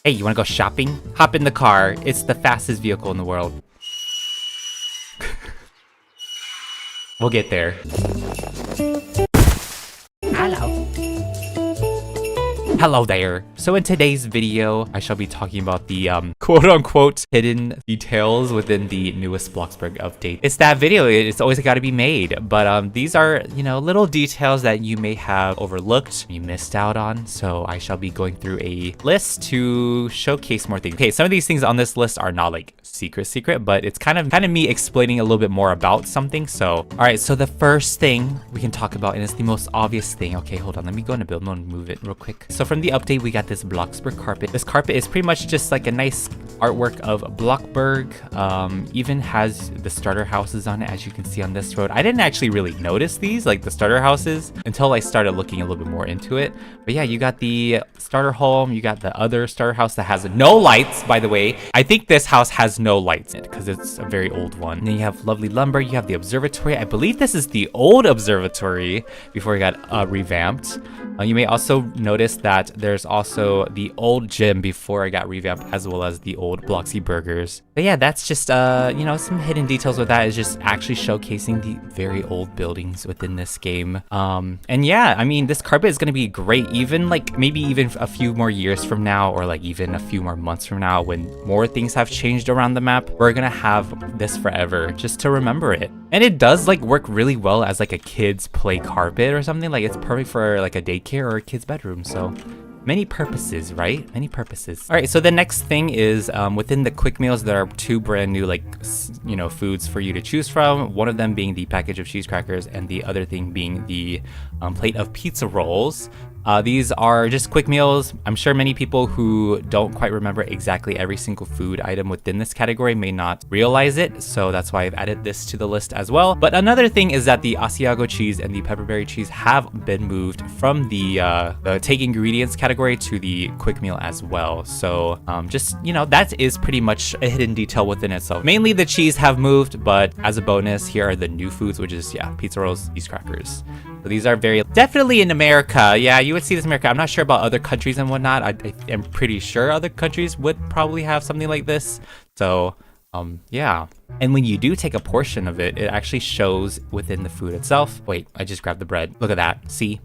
Hey, you wanna go shopping? Hop in the car. It's the fastest vehicle in the world. We'll get there. Hello. Hello there. So in today's video, I shall be talking about the quote-unquote hidden details within the newest Bloxburg update. It's that video, it's always got to be made, but these are, you know, little details that you may have overlooked, you missed out on, so I shall be going through a list to showcase more things. Okay, some of these things on this list are not like secret, but it's kind of me explaining a little bit more about something. So, all right, so the first thing we can talk about, and it's the most obvious thing. Okay, hold on, let me go into build mode and move it real quick. So from the update, we got this Bloxburg carpet. This carpet is pretty much just like a nice artwork of Bloxburg. Even has the starter houses on it, as you can see on this road. I didn't actually really notice these, like the starter houses, until I started looking a little bit more into it. But yeah, you got the starter home, you got the other starter house that has no lights, by the way. I think this house has no lights in it because it's a very old one. And then you have lovely lumber, you have the observatory. I believe this is the old observatory before it got revamped. You may also notice that there's also the old gym before it got revamped, as well as the old Bloxy Burgers. But yeah, that's just, you know, some hidden details with that is just actually showcasing the very old buildings within this game. And yeah, I mean, this carpet is going to be great, even like maybe even a few more years from now, or like even a few more months from now, when more things have changed around the map. We're going to have this forever just to remember it. And it does like work really well as like a kid's play carpet or something. Like it's perfect for like a daycare or a kid's bedroom. So many purposes, right? Many purposes. All right, so the next thing is within the quick meals, there are two brand new, like, you know, foods for you to choose from. One of them being the package of cheese crackers, and the other thing being the plate of pizza rolls. These are just quick meals. I'm sure many people who don't quite remember exactly every single food item within this category may not realize it, so that's why I've added this to the list as well. But another thing is that the Asiago cheese and the pepperberry cheese have been moved from the take ingredients category to the quick meal as well. So just, you know, that is pretty much a hidden detail within itself. Mainly the cheese have moved, but as a bonus, here are the new foods, which is, yeah, pizza rolls, cheese crackers. So these are very definitely in America. Yeah, you would see this in America. I'm not sure about other countries and whatnot. I am pretty sure other countries would probably have something like this. So yeah. And when you do take a portion of it, it actually shows within the food itself. Wait, I just grabbed the bread. Look at that. See?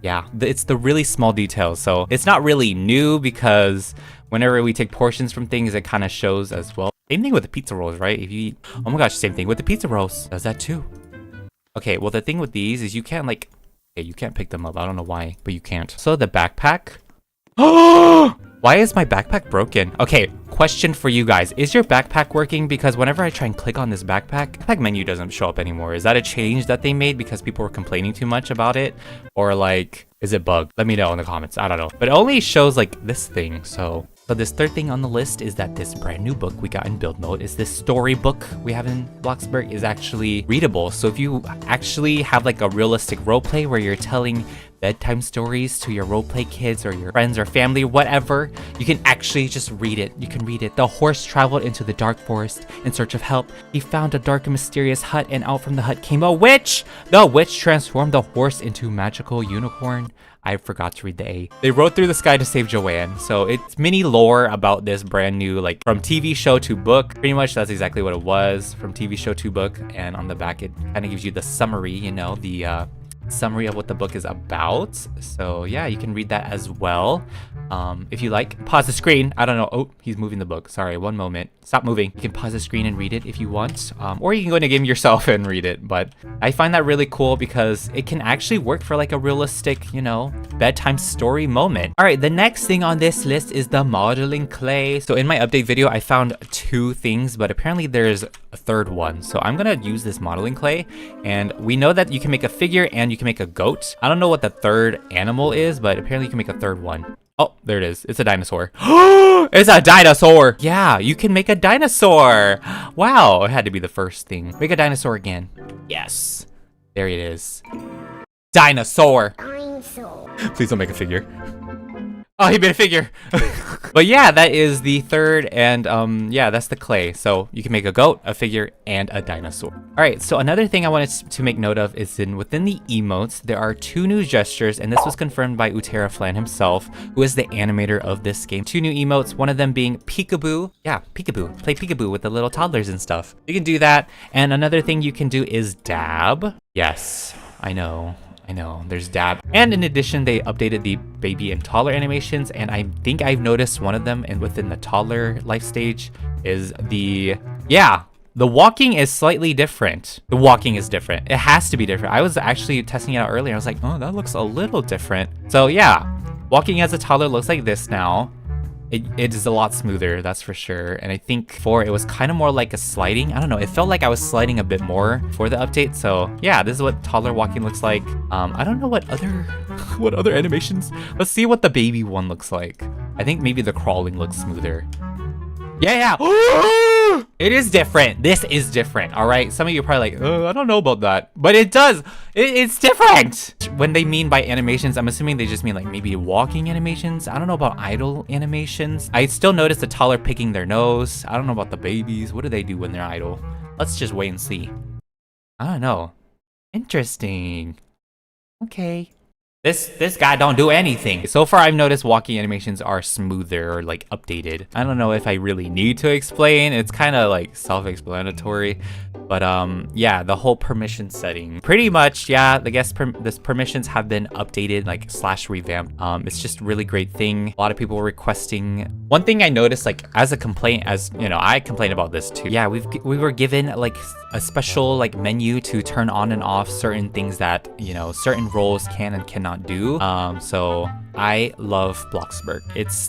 Yeah, it's the really small details. So it's not really new because whenever we take portions from things, it kind of shows as well. Same thing with the pizza rolls, right? If you eat, oh my gosh, same thing with the pizza rolls. Does that too. Okay, well, the thing with these is you can't, like, yeah, you can't pick them up. I don't know why, but you can't. So the backpack. Oh, why is my backpack broken? Okay, question for you guys. Is your backpack working? Because whenever I try and click on this backpack menu doesn't show up anymore. Is that a change that they made because people were complaining too much about it? Or, like, is it bugged? Let me know in the comments. I don't know. But it only shows, like, this thing, so... But this third thing on the list is that this brand new book we got in build mode is this storybook we have in Bloxburg is actually readable. So if you actually have like a realistic roleplay where you're telling bedtime stories to your roleplay kids or your friends or family, whatever, you can actually just read it. You can read it. The horse traveled into the dark forest in search of help. He found a dark and mysterious hut, and out from the hut came a witch. The witch transformed the horse into a magical unicorn. I forgot to read the A. They rode through the sky to save Joanne. So it's mini lore about this brand new, like, from TV show to book. Pretty much that's exactly what it was, from TV show to book. And on the back, it kind of gives you the summary, you know, the summary of what the book is about. So yeah, you can read that as well. If you like, pause the screen. I don't know. Oh, he's moving the book. Sorry, one moment. Stop moving. You can pause the screen and read it if you want. Or you can go into game yourself and read it. But I find that really cool because it can actually work for like a realistic, you know, bedtime story moment. All right, the next thing on this list is the modeling clay. So in my update video, I found two things, but apparently there's a third one. So I'm gonna use this modeling clay, and we know that you can make a figure and you can make a goat. I don't know what the third animal is, but apparently you can make a third one. Oh, there it is. It's a dinosaur. It's a dinosaur. Yeah, you can make a dinosaur. Wow, it had to be the first thing. Make a dinosaur again. Yes. There it is. Dinosaur. Dinosaur. Please don't make a figure. Oh, he made a figure. But yeah, that is the third, and yeah, that's the clay. So you can make a goat, a figure, and a dinosaur. All right, so another thing I wanted to make note of is within the emotes, there are 2 new gestures, and this was confirmed by Utera Flan himself, who is the animator of this game. 2 new emotes, one of them being peekaboo. Yeah, peekaboo. Play peekaboo with the little toddlers and stuff. You can do that, and another thing you can do is dab. Yes, I know, there's dab. And in addition, they updated the baby and toddler animations, and I think I've noticed one of them, and within the toddler life stage is the walking is slightly different. The walking is different. It has to be different. I was actually testing it out earlier. I was like, oh, that looks a little different. So yeah, walking as a toddler looks like this now. It is a lot smoother, that's for sure. And I think before it was kind of more like a sliding. I don't know, it felt like I was sliding a bit more for the update. So yeah, this is what toddler walking looks like. I don't know what other what other animations. Let's see what the baby one looks like. I think maybe the crawling looks smoother. Yeah. It is different. This is different. All right. Some of you are probably like, I don't know about that, but it does. It's different. When they mean by animations, I'm assuming they just mean like maybe walking animations. I don't know about idle animations. I still notice the toddler picking their nose. I don't know about the babies. What do they do when they're idle? Let's just wait and see. I don't know. Interesting. Okay. This guy don't do anything. So far, I've noticed walking animations are smoother or like updated. I don't know if I really need to explain. It's kind of like self-explanatory. But yeah, the whole permission setting. Pretty much, yeah, I guess this permissions have been updated, like / revamped. It's just a really great thing. A lot of people were requesting. One thing I noticed, like as a complaint, as you know, I complain about this too. Yeah, we were given like a special like menu to turn on and off certain things that, you know, certain roles can and cannot do. So I love Bloxburg.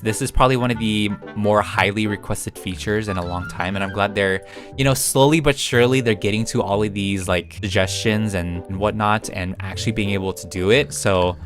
This is probably one of the more highly requested features in a long time, and I'm glad they're, you know, slowly but surely they're getting to all of these like suggestions and whatnot and actually being able to do it. So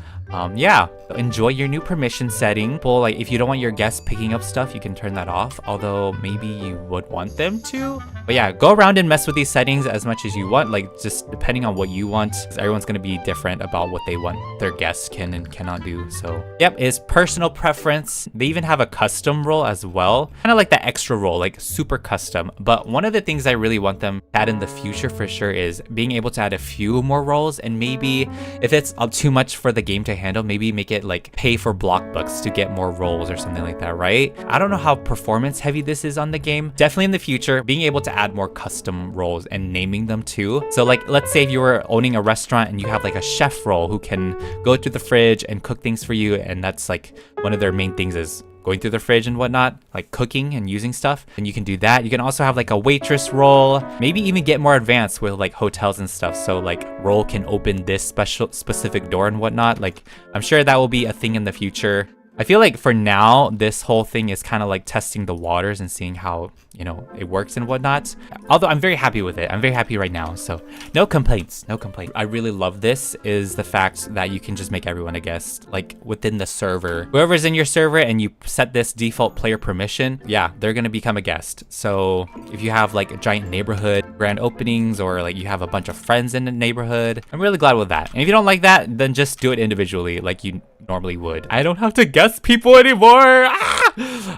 yeah, enjoy your new permission setting. Well, like if you don't want your guests picking up stuff, you can turn that off, although maybe you would want them to. But yeah, go around and mess with these settings as much as you want, like just depending on what you want. Everyone's going to be different about what they want their guests can and cannot do. So yep, it's personal preference. They even have a custom role as well, kind of like that extra role, like super custom. But one of the things I really want them to add in the future for sure is being able to add a few more roles, and maybe if it's too much for the game to handle, maybe make it like pay for block bucks to get more roles or something like that, right? I don't know how performance heavy this is on the game. Definitely in the future, being able to add more custom roles and naming them too. So like, let's say if you were owning a restaurant and you have like a chef role who can go to the fridge and cook things for you, and that's like one of their main things is going through the fridge and whatnot, like cooking and using stuff, and you can do that. You can also have like a waitress role, maybe even get more advanced with like hotels and stuff. So like role can open this specific door and whatnot. Like I'm sure that will be a thing in the future. I feel like for now, this whole thing is kind of like testing the waters and seeing how, you know, it works and whatnot. Although I'm very happy with it. I'm very happy right now. So no complaints, no complaints. I really love this is the fact that you can just make everyone a guest, like within the server. Whoever's in your server and you set this default player permission, yeah, they're going to become a guest. So if you have like a giant neighborhood, grand openings, or like you have a bunch of friends in the neighborhood, I'm really glad with that. And if you don't like that, then just do it individually like you normally would. I don't have to guest people anymore.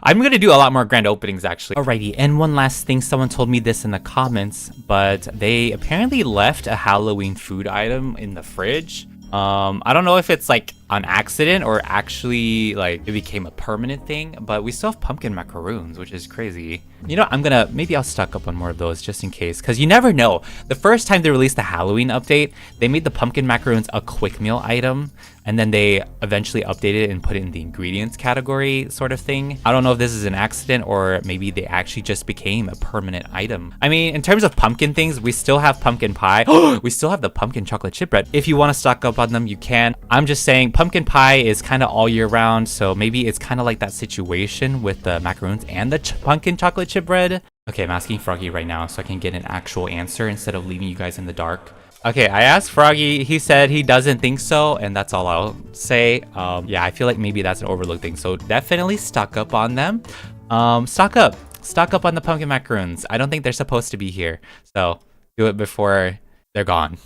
I'm gonna do a lot more grand openings actually. Alrighty, and one last thing, someone told me this in the comments, but they apparently left a Halloween food item in the fridge. I don't know if it's like an accident or actually like it became a permanent thing, but we still have pumpkin macaroons, which is crazy. You know, maybe I'll stock up on more of those just in case, because you never know. The first time they released the Halloween update, they made the pumpkin macaroons a quick meal item, and then they eventually updated it and put it in the ingredients category sort of thing. I don't know if this is an accident or maybe they actually just became a permanent item. I mean, in terms of pumpkin things, we still have pumpkin pie. We still have the pumpkin chocolate chip bread. If you want to stock up on them, you can. I'm just saying pumpkin pie is kind of all year round, so maybe it's kind of like that situation with the macaroons and the pumpkin chocolate chip bread. Okay, I'm asking Froggy right now so I can get an actual answer instead of leaving you guys in the dark. Okay, I asked Froggy, he said he doesn't think so, and that's all I'll say. Yeah, I feel like maybe that's an overlooked thing, so definitely stock up on them. Stock up on the pumpkin macaroons. I don't think they're supposed to be here, so do it before they're gone.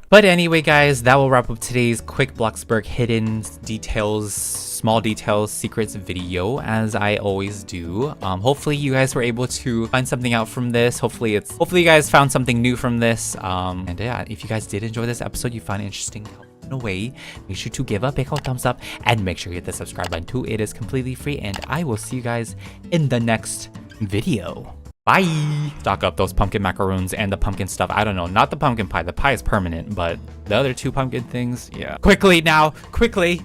But anyway, guys, that will wrap up today's quick Bloxburg hidden details small details secrets video, as I always do. Hopefully you guys were able to find something out from this. Hopefully you guys found something new from this. And yeah, if you guys did enjoy this episode, you found it interesting in a way, make sure to give a big old thumbs up and make sure you hit the subscribe button too. It is completely free, and I will see you guys in the next video. Bye. Stock up those pumpkin macaroons and the pumpkin stuff. I don't know, not the pumpkin pie. The pie is permanent, but the other two pumpkin things, yeah. Quickly now, quickly.